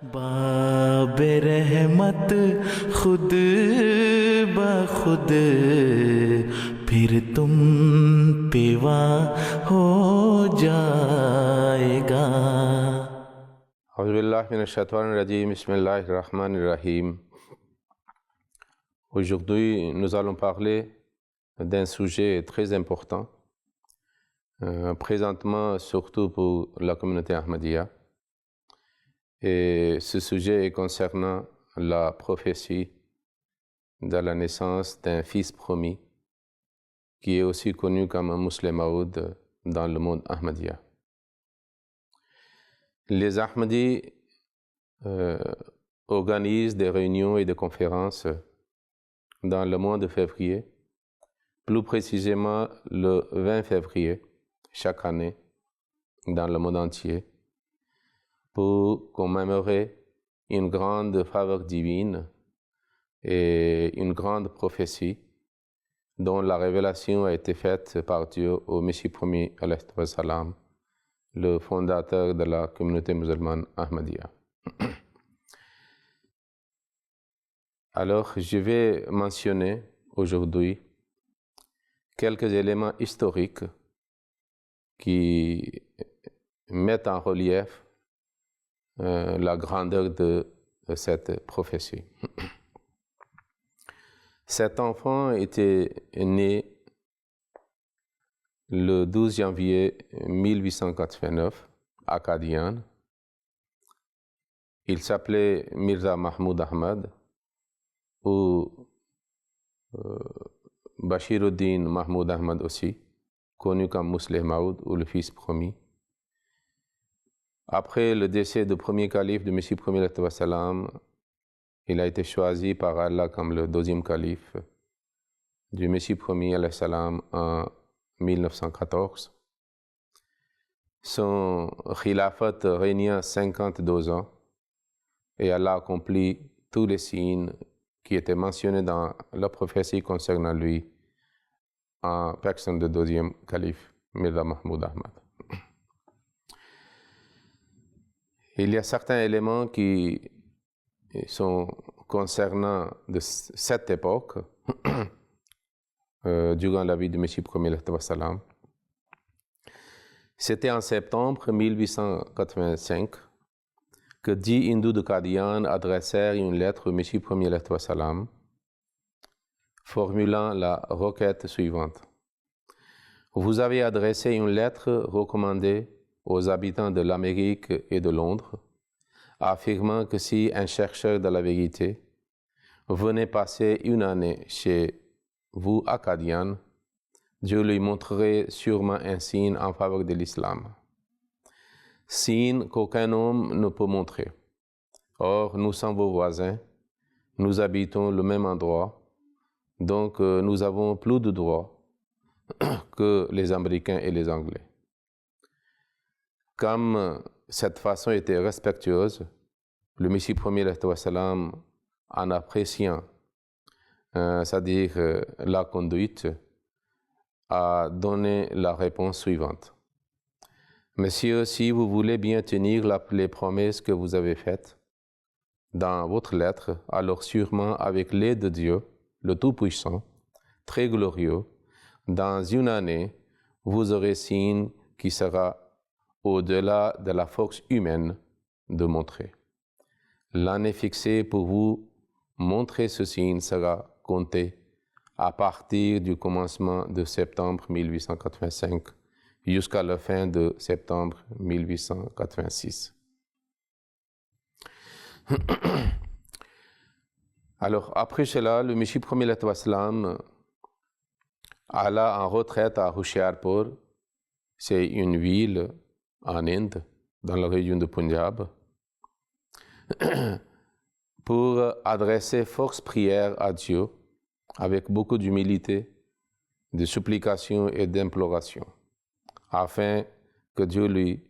बाब रहमत खुद ब खुद फिर तुम पेवा हो जाएगा। A'udhu billahi minash shaitanir rajim. Bismillahir rahmanir rahim. Aujourd'hui, nous allons parler d'un sujet très important, présentement surtout pour la communauté Ahmadiyya. Et ce sujet est concernant la prophétie de la naissance d'un fils promis, qui est aussi connu comme un Musleh Maoud dans le monde Ahmadiyya. Les Ahmadis organisent des réunions et des conférences dans le mois de février, plus précisément le 20 février chaque année dans le monde entier, pour commémorer une grande faveur divine et une grande prophétie dont la révélation a été faite par Dieu au Messie premier, alayhi salam, le fondateur de la communauté musulmane Ahmadiyya. Alors, je vais mentionner aujourd'hui quelques éléments historiques qui mettent en relief la grandeur de cette prophétie. Cet enfant était né le 12 janvier 1889 à Qadian. Il s'appelait Mirza Mahmoud Ahmad ou Bashiruddin Mahmoud Ahmad aussi, connu comme Musleh Maoud ou le fils promis. Après le décès du premier calife de Messie premier, il a été choisi par Allah comme le deuxième calife du Messie premier en 1914. Son khilafat régna 52 ans et Allah accomplit tous les signes qui étaient mentionnés dans la prophétie concernant lui en personne de deuxième calife, Mirza Mahmoud Ahmad. Il y a certains éléments qui sont concernant de cette époque, durant la vie de Messie premier, c'était en septembre 1885 que 10 hindous de Qadian adressèrent une lettre au Messie premier, formulant la requête suivante. Vous avez adressé une lettre recommandée aux habitants de l'Amérique et de Londres, affirmant que si un chercheur de la vérité venait passer une année chez vous à Qadian, Dieu lui montrerait sûrement un signe en faveur de l'islam. Signe qu'aucun homme ne peut montrer. Or, nous sommes vos voisins, nous habitons le même endroit, donc nous avons plus de droits que les Américains et les Anglais. Comme cette façon était respectueuse, le Messie premier, en appréciant, c'est-à-dire la conduite, a donné la réponse suivante. Monsieur, si vous voulez bien tenir les promesses que vous avez faites dans votre lettre, alors sûrement avec l'aide de Dieu, le Tout-Puissant, très glorieux, dans une année, vous aurez signe qui sera au-delà de la force humaine de montrer. L'année fixée pour vous montrer ce signe sera comptée à partir du commencement de septembre 1885 jusqu'à la fin de septembre 1886. Alors, après cela, le Messie premier alla en retraite à Hoshiarpur. C'est une ville en Inde, dans la région de Punjab, pour adresser force prière à Dieu avec beaucoup d'humilité, de supplication et d'imploration, afin que Dieu lui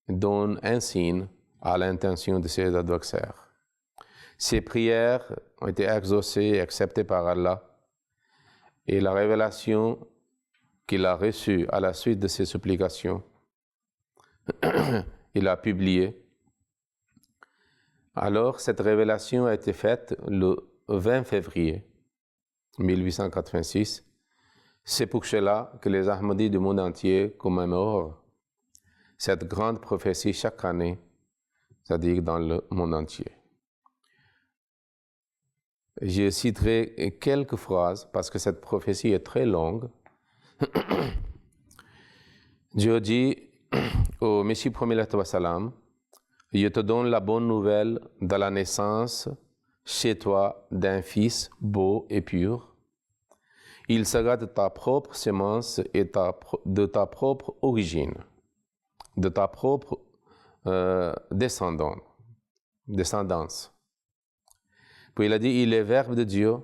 donne un signe à l'intention de ses adversaires. Ces prières ont été exaucées et acceptées par Allah, et la révélation qu'il a reçue à la suite de ces supplications, il a publié Alors, cette révélation a été faite le 20 février 1886. C'est pour cela que les Ahmadis du monde entier commémorent cette grande prophétie chaque année, c'est-à-dire dans le monde entier. Je citerai quelques phrases parce que cette prophétie est très longue. Dieu dit au Messie premier salam, je te donne la bonne nouvelle de la naissance chez toi d'un fils beau et pur. Il sera de ta propre semence et de ta propre origine, de ta propre descendance. Puis il a dit, il est Verbe de Dieu,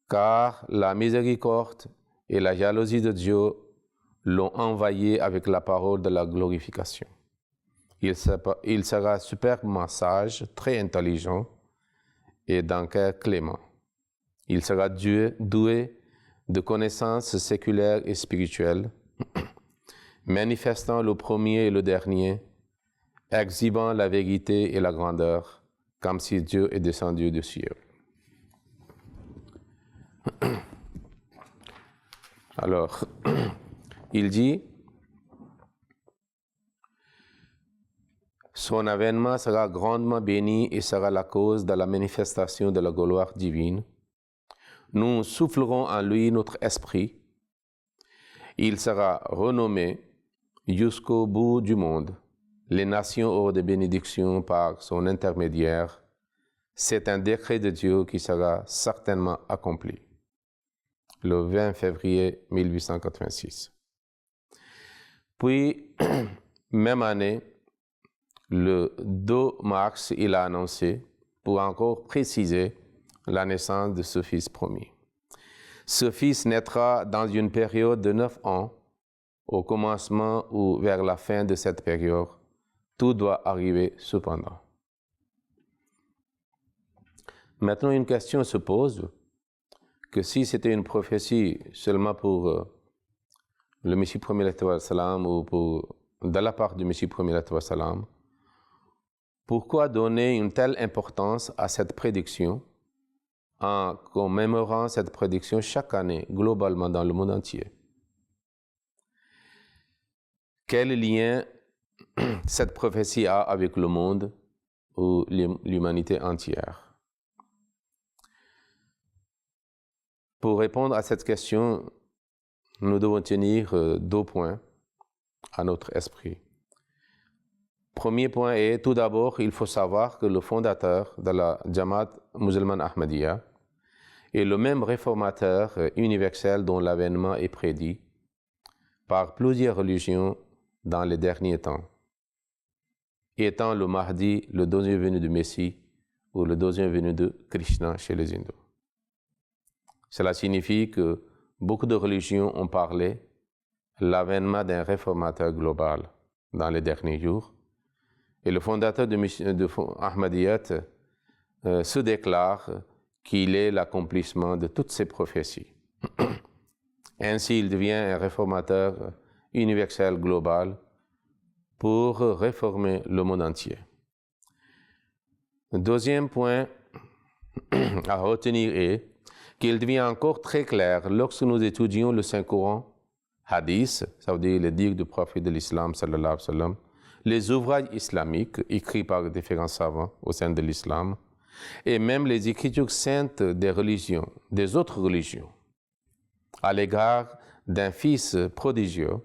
car la miséricorde et la jalousie de Dieu l'ont envahi avec la parole de la glorification. Il sera superbement sage, très intelligent et d'un cœur clément. Il sera doué de connaissances séculaires et spirituelles, manifestant le premier et le dernier, exhibant la vérité et la grandeur, comme si Dieu est descendu du ciel. Alors, il dit, son avènement sera grandement béni et sera la cause de la manifestation de la gloire divine. Nous soufflerons en lui notre esprit. Il sera renommé jusqu'au bout du monde. Les nations auront des bénédictions par son intermédiaire. C'est un décret de Dieu qui sera certainement accompli. Le 20 février 1886. Puis, même année, le 2 mars, il a annoncé, pour encore préciser, la naissance de ce fils promis. Ce fils naîtra dans une période de 9 ans, au commencement ou vers la fin de cette période. Tout doit arriver cependant. Maintenant, une question se pose, que si c'était une prophétie seulement pour le Messie premier salam ou de la part du Messie premier salam, pourquoi donner une telle importance à cette prédiction en commémorant cette prédiction chaque année, globalement dans le monde entier? Quel lien cette prophétie a avec le monde ou l'humanité entière? Pour répondre à cette question, nous devons tenir 2 points à notre esprit. Premier point est, tout d'abord, il faut savoir que le fondateur de la Jamaat musulmane Ahmadiyya est le même réformateur universel dont l'avènement est prédit par plusieurs religions dans les derniers temps, étant le Mahdi, le deuxième venu du Messie, ou le deuxième venu de Krishna chez les hindous. Cela signifie que beaucoup de religions ont parlé de l'avènement d'un réformateur global dans les derniers jours, et le fondateur de Ahmadiyyat se déclare qu'il est l'accomplissement de toutes ces prophéties. Ainsi, il devient un réformateur universel global pour réformer le monde entier. Le deuxième point à retenir est qu'il devient encore très clair lorsque nous étudions le Saint-Coran, hadith, ça veut dire les dires du prophète de l'islam, sallallahu alayhi wa sallam, les ouvrages islamiques écrits par différents savants au sein de l'islam, et même les écritures saintes des religions, des autres religions, à l'égard d'un fils prodigieux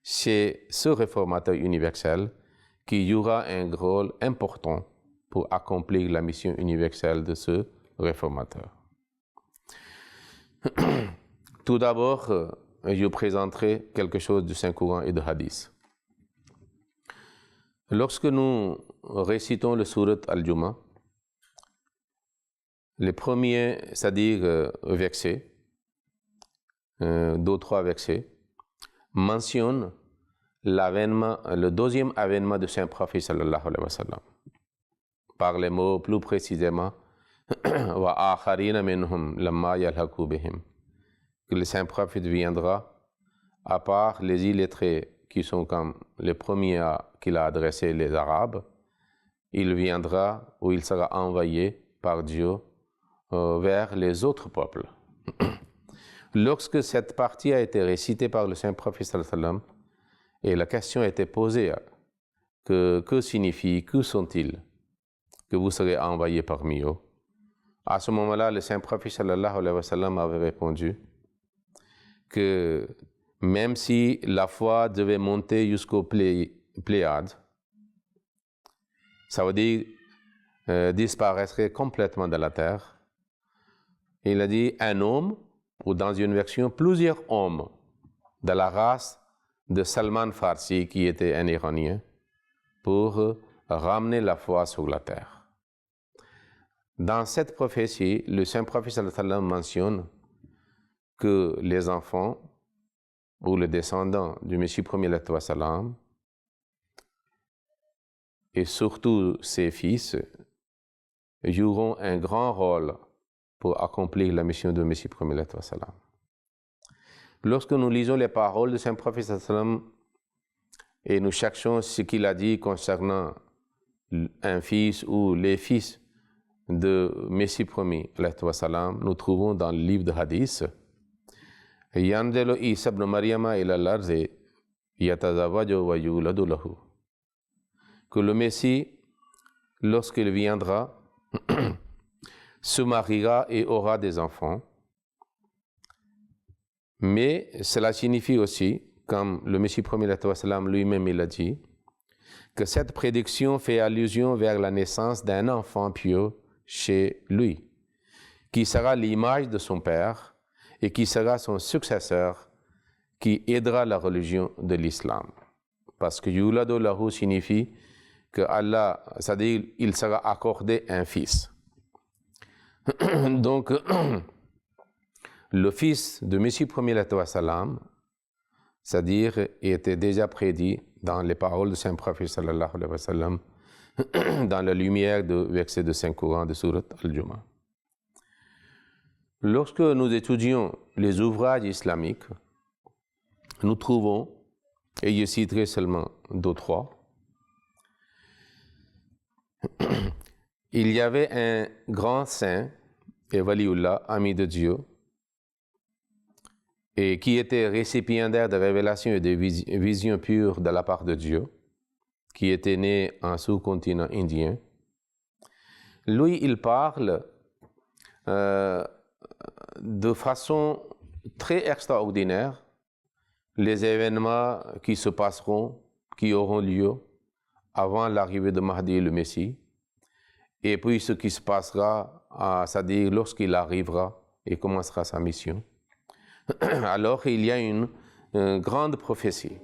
chez ce réformateur universel qui jouera un rôle important pour accomplir la mission universelle de ce réformateur. Tout d'abord, je présenterai quelque chose du Saint-Coran et de Hadith. Lorsque nous récitons le surat Al-Jumu'ah, les premiers, c'est-à-dire versets, 2 ou 3 versets, mentionnent l'avènement, le deuxième avènement de Saint-Prophète sallallahu alayhi wa sallam, par les mots plus précisément wa akharina minhum lamma yalhaqu bihim, que le Saint-Prophète viendra à part les illettrés qui sont comme les premiers qu'il a adressés, les Arabes, il viendra ou il sera envoyé par Dieu vers les autres peuples. Lorsque cette partie a été récitée par le Saint-Prophète sallallahu alayhi wa sallam, et la question a été posée, que signifie, que sont-ils, que vous serez envoyés parmi eux? À ce moment-là, le Saint-Prophète sallallahu alayhi wa sallam avait répondu que même si la foi devait monter jusqu'aux Pléiades, ça veut dire disparaîtrait complètement de la terre. Il a dit un homme, ou dans une version, plusieurs hommes de la race de Salman Farsi, qui était un Iranien, pour ramener la foi sur la terre. Dans cette prophétie, le Saint-Prophète sallallahu alayhi wa sallam mentionne que les enfants ou les descendants du Messie premier wa sallam, et surtout ses fils, joueront un grand rôle pour accomplir la mission du Messie premier wa sallam. Lorsque nous lisons les paroles du Saint-Prophète sallallahu alayhi wa sallam et nous cherchons ce qu'il a dit concernant un fils ou les fils de Messie premier wa sallam, nous trouvons dans le livre de Hadith Yandelo Isa ibn Maryama ila al-ardi yatazawwaju wa yuladu lahu, que le Messie, lorsqu'il viendra, se mariera et aura des enfants. Mais cela signifie aussi, comme le Messie premier wa sallam lui-même il a dit, que cette prédiction fait allusion vers la naissance d'un enfant pieux chez lui, qui sera l'image de son père et qui sera son successeur, qui aidera la religion de l'islam. Parce que yuladu lahu signifie que Allah, c'est-à-dire il sera accordé un fils. Donc, le fils de Messie premier wa sallam, c'est-à-dire était déjà prédit dans les paroles du Saint-Prophète sallallahu alayhi wa sallam, dans la lumière du verset de Saint-Coran de Surat Al-Jumu'ah. Lorsque nous étudions les ouvrages islamiques, nous trouvons, et je citerai seulement deux, trois, il y avait un grand saint, et waliullah, ami de Dieu, et qui était récipiendaire de révélations et de visions pures de la part de Dieu, qui était né en sous-continent indien. Lui, il parle de façon très extraordinaire les événements qui se passeront, qui auront lieu avant l'arrivée de Mahdi le Messie, et puis ce qui se passera, c'est-à-dire lorsqu'il arrivera et commencera sa mission. Alors il y a une grande prophétie.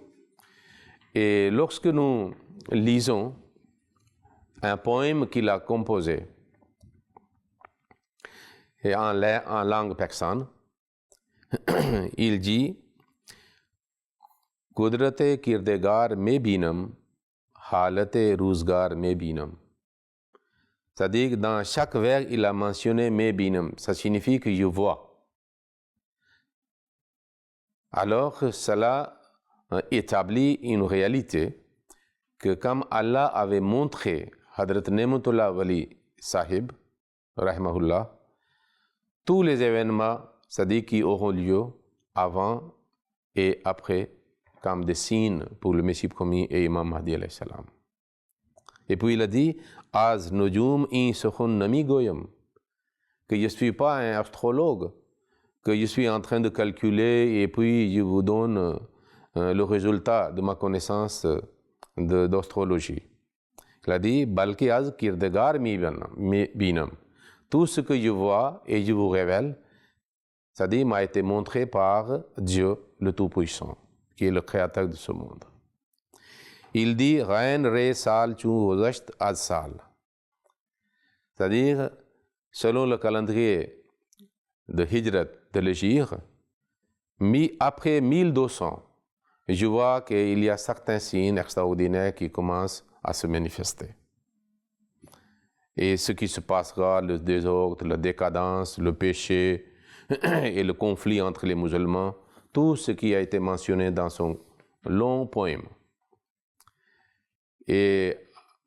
Et lorsque nous lisons un poème qu'il a composé et en langue persane, il dit Kudrate kirdegar me binam, halate rouzgar me binam. C'est-à-dire que dans chaque vers, il a mentionné me binam. Ça signifie que je vois. Alors, cela établit une réalité que comme Allah avait montré Hadrat Nematullah Wali Sahib, rahimahullah, tous les événements, c'est-à-dire qui auront lieu avant et après, comme des signes pour le Messie premier et Imam Mahdi alayhi salam. Et puis il a dit, Az nujum in sokhun nami goyam, que je ne suis pas un astrologue, que je suis en train de calculer et puis je vous donne le résultat de ma connaissance d'astrologie. Il a dit, Balki az kirdegar mi binam. Tout ce que je vois et je vous révèle, c'est-à-dire m'a été montré par Dieu le Tout-Puissant, qui est le créateur de ce monde. Il dit, Rain re sal chu hozasht az sal. C'est-à-dire, selon le calendrier de Hijrat de l'Égypte, après 1200, je vois qu'il y a certains signes extraordinaires qui commencent à se manifester. Et ce qui se passera, le désordre, la décadence, le péché et le conflit entre les musulmans, tout ce qui a été mentionné dans son long poème. Et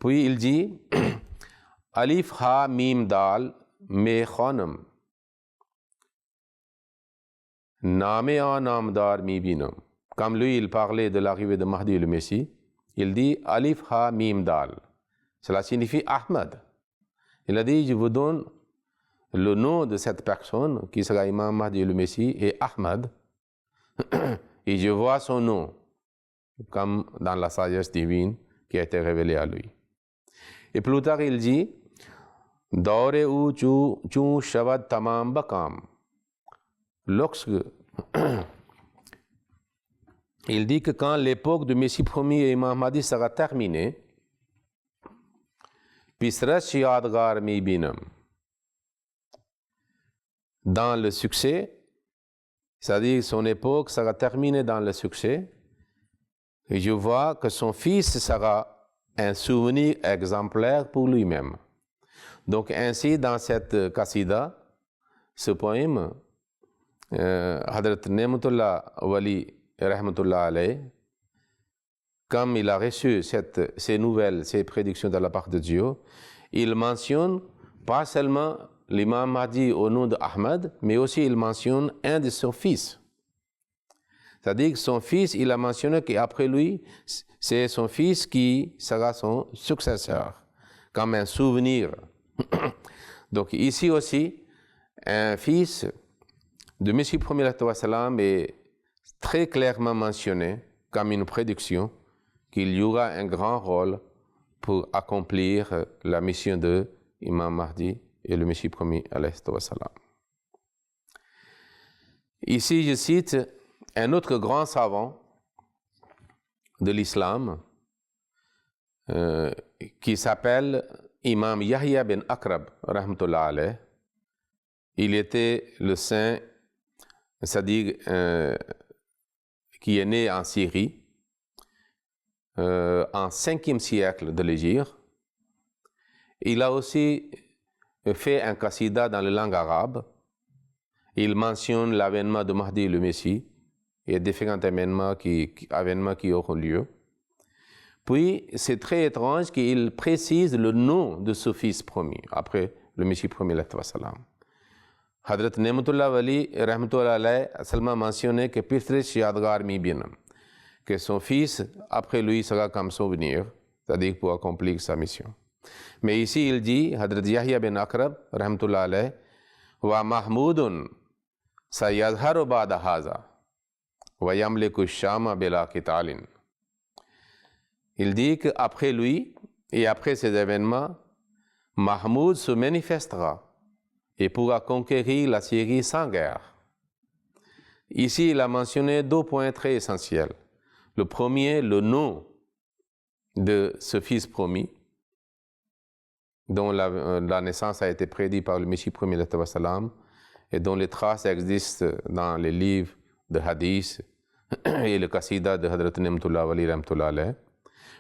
Puis il dit Alif Ha Mim Dal Me Khanam Name a Namdar Mi Binam. Comme lui, il parlait de l'arrivée de Mahdi le Messie, il dit Alif Ha Mim Dal. Cela signifie Ahmad. Il a dit, je vous donne le nom de cette personne qui sera Imam Mahdi le Messie et Ahmad. Et je vois son nom, comme dans la sagesse divine qui a été révélée à lui. Et plus tard, il dit Daure ou Chou Shavad Tamam Bakam. Lorsque il dit que quand l'époque du Messie promis et Imam Mahdi sera terminée, Pisrat Yadgar Mi Binam. Dans le succès, c'est-à-dire son époque sera terminée dans le succès, et je vois que son fils sera un souvenir exemplaire pour lui-même. Donc ainsi, dans cette qasida, ce poème, Hadrat Nematullah Wali Rahmatullah alayh, comme il a reçu ces nouvelles, ces prédictions de la part de Dieu, il mentionne pas seulement l'imam Mahdi au nom d'Ahmad, mais aussi il mentionne un de son fils. C'est-à-dire que son fils, il a mentionné qu'après lui, c'est son fils qui sera son successeur, comme un souvenir. Donc ici aussi, un fils de Messie premier est très clairement mentionné comme une prédiction qu'il y aura un grand rôle pour accomplir la mission de Imam Mahdi et le Messie premier alayhi salam. Ici, je cite un autre grand savant de l'islam qui s'appelle Imam Yahya ben Akrab, rahmatullah alayh. Il était le saint, c'est-à-dire qui est né en Syrie en 5e siècle de l'Hégire. Il a aussi fait un qasida dans la langue arabe. Il mentionne l'avènement de Mahdi le Messie et différents événements qui auront lieu. Puis, c'est très étrange qu'il précise le nom de ce fils promis, après le Messie premier, salam. Hadrat Nematullah Wali, rahmatullah alayh, a seulement mentionné que Pisrish Yadgar Mi Binam, que son fils, après lui, sera comme souvenir, c'est-à-dire pour accomplir sa mission. Mais ici, il dit, Hadrat Yahya ben Akrab, rahmatullah alayh, Wa Mahmoudun Sayadharu Bada Haza, Wa Yamliku Shama Bela Kitalin. Il dit qu'après lui et après ces événements, Mahmoud se manifestera et pourra conquérir la Syrie sans guerre. Ici, il a mentionné 2 points très essentiels. Le premier, le nom de ce fils promis, dont la naissance a été prédite par le Messie premier et dont les traces existent dans les livres de hadith et le qasida de Hadrat Nematullah Wali rahmatullah alayh.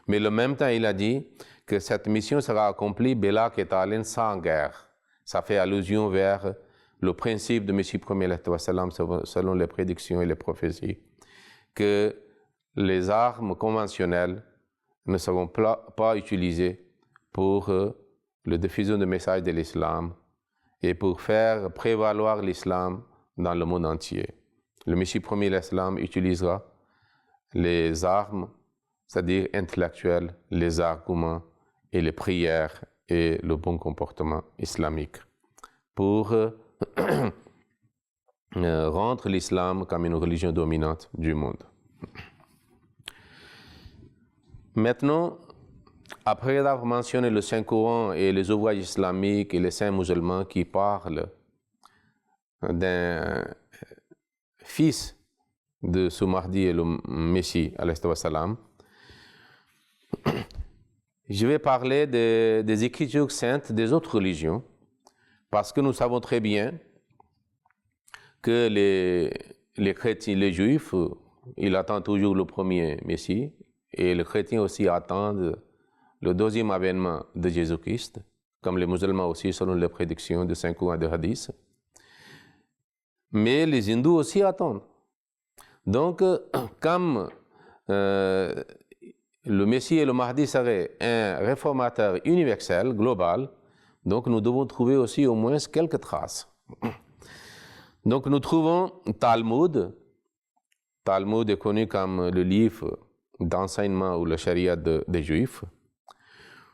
Mais en même temps, il a dit que cette mission sera accomplie Bela Ketalin sans guerre. Ça fait allusion vers le principe de Messie premier selon les prédictions et les prophéties, que les armes conventionnelles ne seront pas utilisées pour la diffusion du message de l'islam et pour faire prévaloir l'islam dans le monde entier. Le Messie premier l'islam utilisera les armes, c'est-à-dire intellectuelles, les arguments et les prières et le bon comportement islamique pour rendre l'islam comme une religion dominante du monde. Maintenant, après avoir mentionné le Saint-Coran et les ouvrages islamiques et les saints musulmans qui parlent d'un fils de ce Mahdi et le Messie, alayhi salam, je vais parler des écritures saintes des autres religions, parce que nous savons très bien que les chrétiens, les juifs, ils attendent toujours le premier Messie, et les chrétiens aussi attendent le deuxième avènement de Jésus-Christ, comme les musulmans aussi, selon les prédictions de Saint-Coran de Hadith. Mais les hindous aussi attendent. Donc, comme le Messie et le Mahdi seraient un réformateur universel, global, donc nous devons trouver aussi au moins quelques traces. Donc nous trouvons Talmud. Talmud est connu comme le livre d'enseignement ou le charia des Juifs.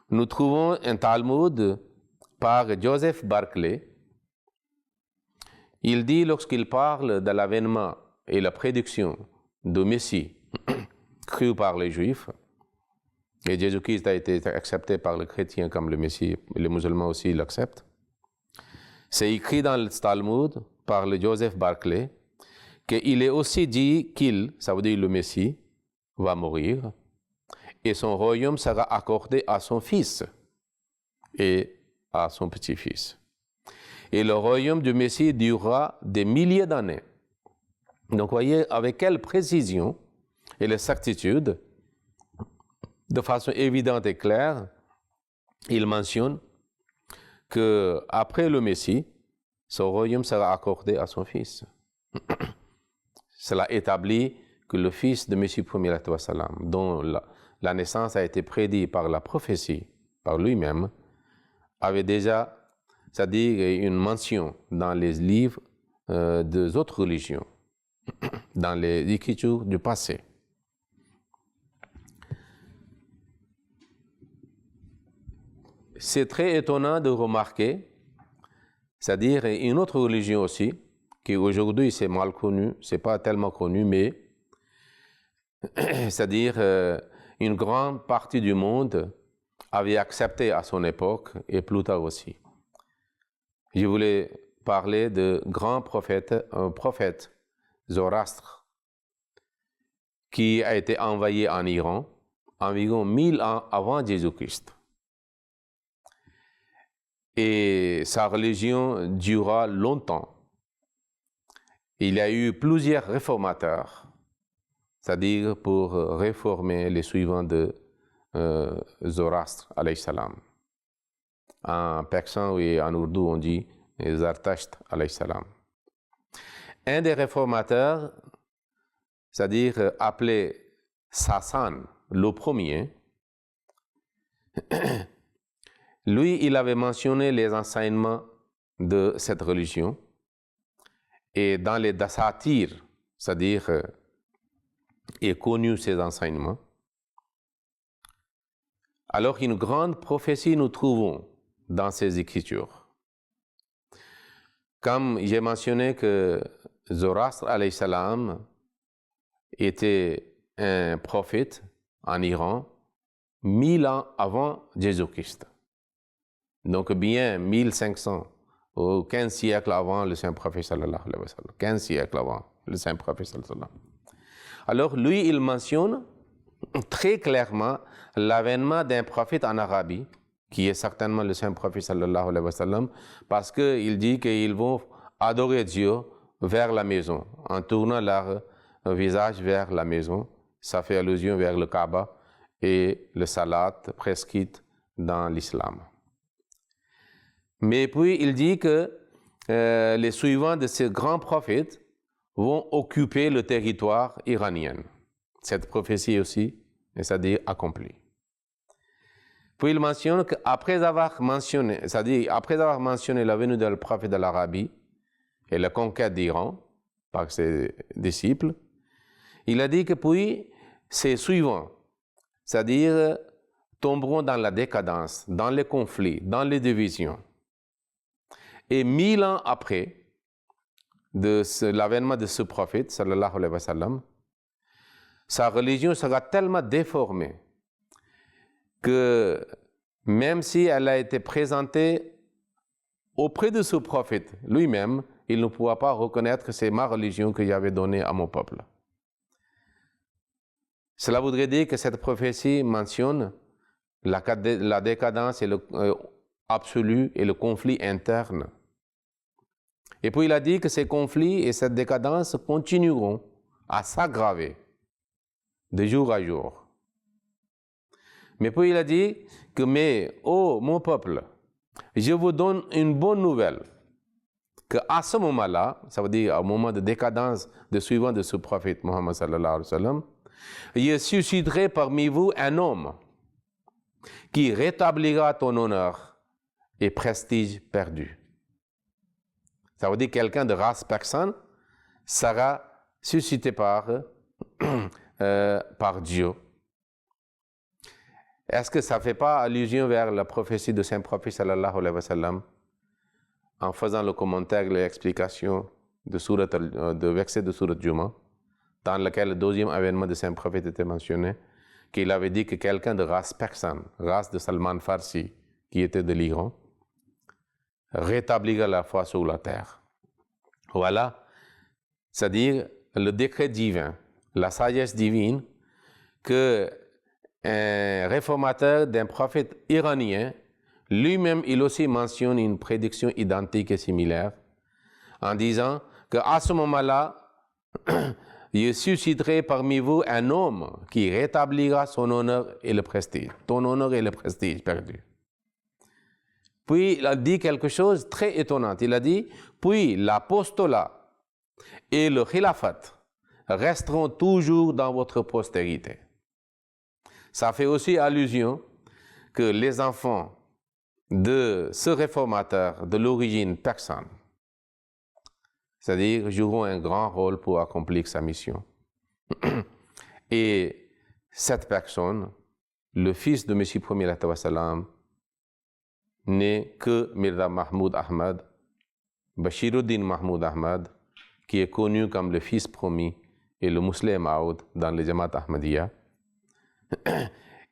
Nous trouvons un Talmud par Joseph Barclay. Il dit, lorsqu'il parle de l'avènement et la prédiction du Messie cru par les Juifs, et Jésus-Christ a été accepté par les chrétiens comme le Messie, et les musulmans aussi l'acceptent. C'est écrit dans le Talmud par le Joseph Barclay qu'il est aussi dit qu'il, ça veut dire le Messie, va mourir et son royaume sera accordé à son fils et à son petit-fils. Et le royaume du Messie durera des milliers d'années. Donc, voyez avec quelle précision et la certitude, de façon évidente et claire, il mentionne qu'après le Messie, son royaume sera accordé à son fils. Cela établit que le fils de Messie premier, dont la naissance a été prédite par la prophétie, par lui-même, avait déjà, c'est-à-dire une mention dans les livres des autres religions, dans les écritures du passé. C'est très étonnant de remarquer, c'est-à-dire une autre religion aussi, qui aujourd'hui c'est mal connu, c'est pas tellement connu, mais c'est-à-dire une grande partie du monde avait accepté à son époque et plus tard aussi. Je voulais parler de grand prophète, un prophète Zoroastre, qui a été envoyé en Iran environ 1000 ans avant Jésus-Christ. Et sa religion dura longtemps. Il y a eu plusieurs réformateurs, c'est-à-dire pour réformer les suivants de Zoroastre, alayhi salam. En persan et en ourdou, on dit Zartasht, alayhi salam. Un des réformateurs, c'est-à-dire appelé Sassan, le premier, lui, il avait mentionné les enseignements de cette religion et dans les Dasatir, c'est-à-dire est connu ces enseignements. Alors une grande prophétie nous trouvons dans ces écritures. Comme j'ai mentionné que Zoroastre alayhi salam était un prophète en Iran 1000 ans avant Jésus-Christ. Donc bien 1500 ou 15 siècles avant le Saint-Prophète sallallahu alayhi wa sallam. 15 siècles avant le Saint-Prophète sallallahu alayhi wa sallam. Alors lui, il mentionne très clairement l'avènement d'un prophète en Arabie, qui est certainement le Saint-Prophète sallallahu alayhi wa sallam, parce qu'il dit qu'ils vont adorer Dieu vers la maison, en tournant leur visage vers la maison. Ça fait allusion vers le Kaaba et le salat prescrite dans l'islam. Mais puis il dit que les suivants de ces grands prophètes vont occuper le territoire iranien. Cette prophétie aussi, c'est-à-dire accomplie. Puis il mentionne qu'après avoir mentionné, c'est-à-dire après avoir mentionné la venue du prophète de l'Arabie et la conquête d'Iran par ses disciples, il a dit que puis ses suivants, c'est-à-dire tomberont dans la décadence, dans les conflits, dans les divisions. Et 1000 ans après l'avènement de ce prophète, sallallahu alayhi wa sallam, sa religion sera tellement déformée que même si elle a été présentée auprès de ce prophète lui-même, il ne pourra pas reconnaître que c'est ma religion que j'avais donnée à mon peuple. Cela voudrait dire que cette prophétie mentionne la décadence et le absolu et le conflit interne. Et puis il a dit que ces conflits et cette décadence continueront à s'aggraver de jour à jour. Mais puis il a dit que, mais, oh mon peuple, je vous donne une bonne nouvelle, qu'à ce moment-là, ça veut dire au moment de décadence de suivant de ce prophète Mohammed sallallahu alayhi wa sallam, Je susciterai parmi vous un homme qui rétablira ton honneur et prestige perdu. Ça veut dire quelqu'un de race persane sera suscité par Dieu. Est-ce que ça ne fait pas allusion vers la prophétie de Saint-Prophète sallallahu alayhi wa sallam en faisant le commentaire et l'explication de verset de Surat Juma, dans lequel le deuxième événement de Saint-Prophète était mentionné, qu'il avait dit que quelqu'un de race persane, race de Salman Farsi, qui était de l'Iran, rétablira la foi sur la terre. Voilà, c'est-à-dire le décret divin, la sagesse divine, que un réformateur d'un prophète iranien, lui-même, il aussi mentionne une prédiction identique et similaire, en disant qu'à ce moment-là, je susciterai parmi vous un homme qui rétablira son honneur et le prestige, ton honneur et le prestige perdu. Puis il a dit quelque chose de très étonnant. Il a dit, puis l'apostolat et le khilafat resteront toujours dans votre postérité. Ça fait aussi allusion que les enfants de ce réformateur de l'origine persane, c'est-à-dire joueront un grand rôle pour accomplir sa mission. Et cette personne, le fils de Messie premier n'est que Mirza Mahmoud Ahmad, Bashiruddin Mahmoud Ahmad, qui est connu comme le fils promis et le Muslim Maud dans les Jamaat Ahmadiyya,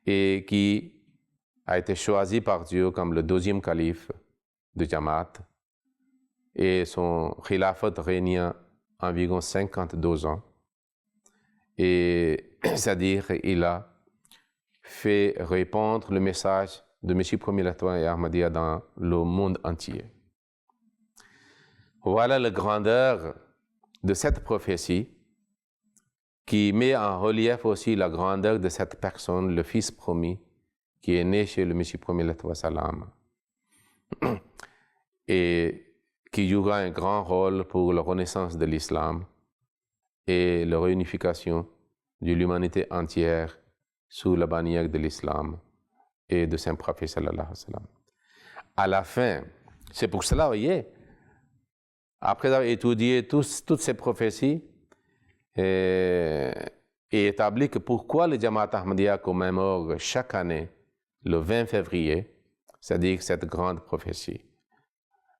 et qui a été choisi par Dieu comme le deuxième calife de Jamaat, et son khilafat régna environ 52 ans. Et c'est-à-dire il a fait répandre le message de Messie premier et Ahmadiyya dans le monde entier. Voilà la grandeur de cette prophétie qui met en relief aussi la grandeur de cette personne, le fils promis, qui est né chez le Messie premier et qui jouera un grand rôle pour la renaissance de l'islam et la réunification de l'humanité entière sous la bannière de l'islam et de Saint-Prophète sallallahu alayhi wa sallam. À la fin, c'est pour cela, vous voyez, après avoir étudié toutes ces prophéties et établi que pourquoi le Jamaat Ahmadiyya commémore chaque année le 20 février, c'est-à-dire cette grande prophétie,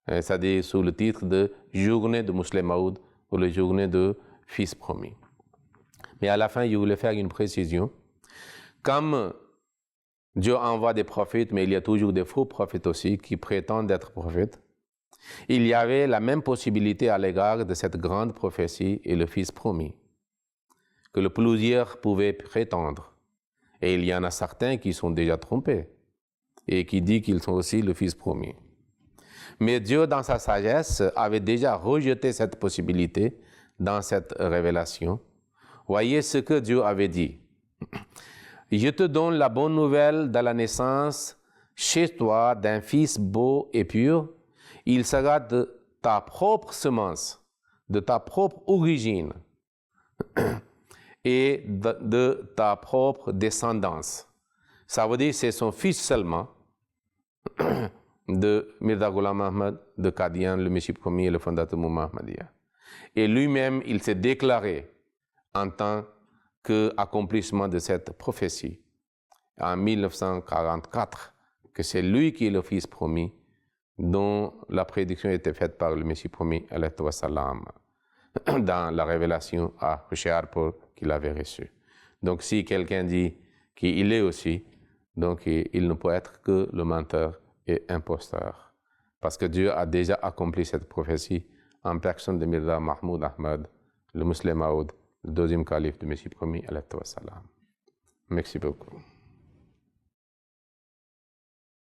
c'est-à-dire sous le titre de Journée de Muslim Maud ou la Journée de Fils promis. Mais à la fin, je voulais faire une précision. Comme Dieu envoie des prophètes, mais il y a toujours des faux prophètes aussi qui prétendent être prophètes, il y avait la même possibilité à l'égard de cette grande prophétie et le Fils promis, que le plusieurs pouvaient prétendre. Et il y en a certains qui sont déjà trompés et qui disent qu'ils sont aussi le Fils promis. Mais Dieu, dans sa sagesse, avait déjà rejeté cette possibilité dans cette révélation. Voyez ce que Dieu avait dit. Je te donne la bonne nouvelle de la naissance chez toi d'un fils beau et pur. Il sera de ta propre semence, de ta propre origine et de ta propre descendance. Ça veut dire que c'est son fils seulement de Mirza Ghulam Ahmad de Qadian, le Messie premier et le fondateur Mouvement Ahmadiyya. Et lui-même, il s'est déclaré en tant qu'accomplissement de cette prophétie en 1944, que c'est lui qui est le fils promis dont la prédiction était faite par le Messie premier alayhi wa sallam dans la révélation à Hoshiarpur qu'il avait reçue. Donc si quelqu'un dit qu'il est aussi, donc il ne peut être que le menteur et imposteur. Parce que Dieu a déjà accompli cette prophétie en personne de Mirza Mahmoud Ahmad, le Muslim Maud, le deuxième calife du Messie premier alayhi wa sallam. Merci beaucoup.